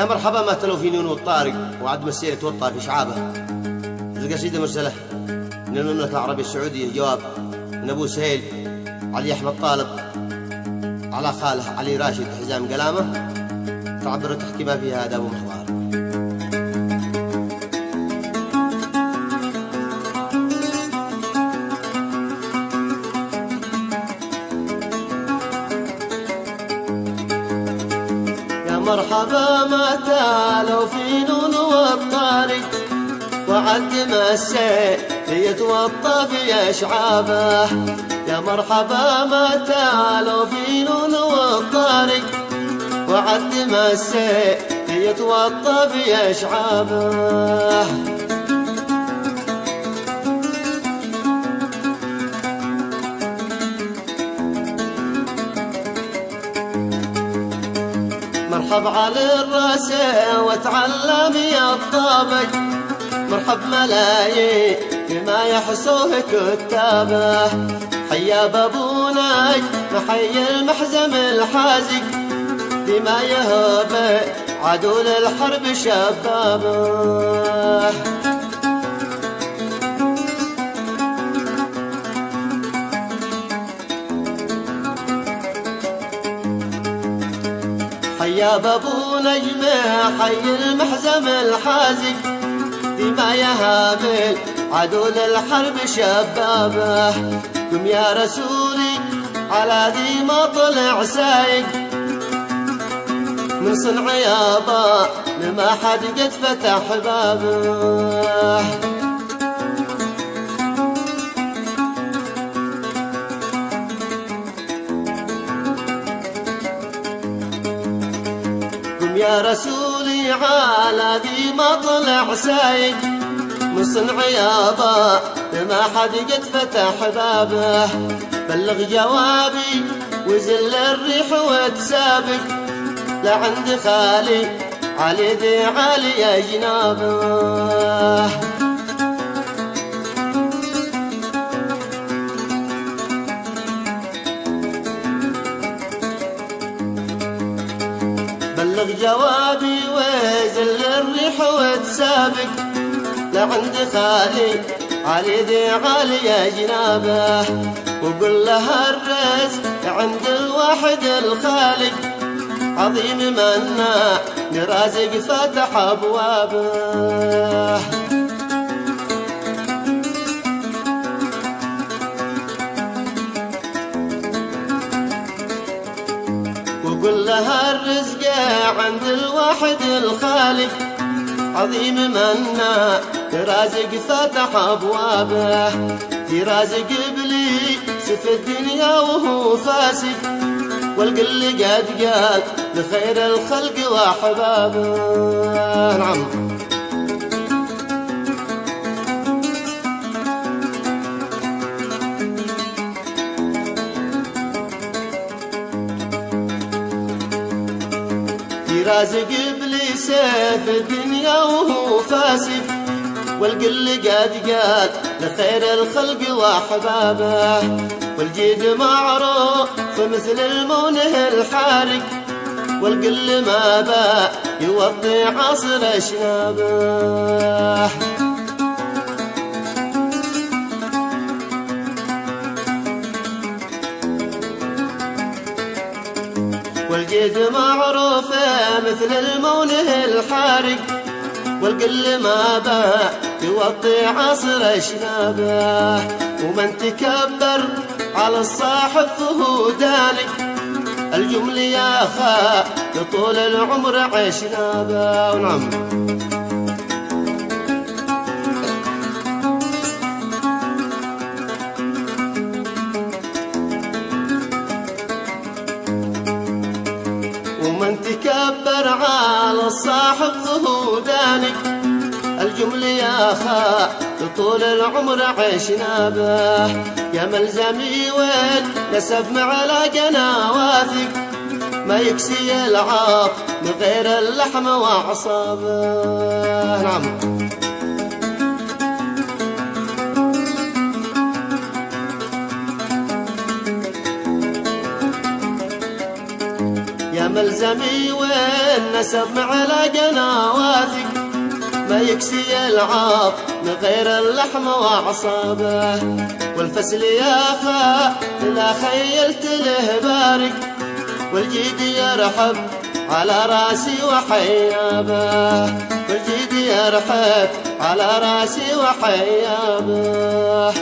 يا مرحبا ما تلو في نون والطارق وعد مسيرة توطى في شعابه. القصيدة مرسلة من المملكة العربية السعودية، جواب من أبو سهيل علي أحمد طالب على خاله علي راشد حزام قلامة، تعبر وتحكي ما فيها آداب ومحضار. مرحبا ما تالوا في نون والطارق وعد مسير يتوطى في أشعابه. يا مرحبا ما تالوا في نون والطارق وعد مسير يتوطى في أشعابه. مرحب على الراس وتعلم يا الطابق، مرحب ملايين بما يحصوه كتابه. حيا بابوناي محي المحزم الحازق، بما يهب عدول الحرب شبابه. حيا بابو نجمه حي المحزم الحازق، بما يهابل عدول الحرب شبابه. قم يا رسولي على ذي ما طلع سايق، من صنع يابا لما حد قد فتح بابه. يا رسولي على ذي ما طلع سايق، من صنع يابا ما حد قد فتح بابه. بلغ جوابي وزل الريح وتسابق، لعند خالي علي ذي علي جنابه. بلغ جوابي وزل الريح وتسابق، لعند خالي علي ذي علي جنابه. وقل لها الرزق عند الواحد الخالق، عظيم منا نرازق فتح أبوابه. وقل لها الرزق عند الواحد الخالق، عظيم منا رازق فتح أبوابه. في رازق إبليس في الدنيا وهو فاسق، والقل قد قال لخير الخلق وأحبابه. نعم. رازق إبليس في الدنيا وهو فاسق، والقل قد قال لخير الخلق وأحبابه. والجيد معروف مثل المونه الحارق، والقل ما باع يوطي عصر أشنابه. والجيد معروف مثل المونه الحارق، والقل ما باع يوطي عصر أشنابه. ومن تكبر على الصاحب فهو دانق، الجمل يا خا لطول العمر عشنا به. ونعم. ومن تكبر على الصاحب فهو دانق، الجمل يا خا طول العمر عشنا به. يا ملزمي وين نسب معلقنا واثق، ما يكسي العاط من غير اللحم وأعصابه. نعم. ملزمي والنسب معلقنا واثق، ما يكسي العاط من غير اللحم وأعصابه. والفسل يافا إذا خيلت له بارق، والجيد يرحب على راسي وحيابه، والجيد يرحب على راسي وحيابه.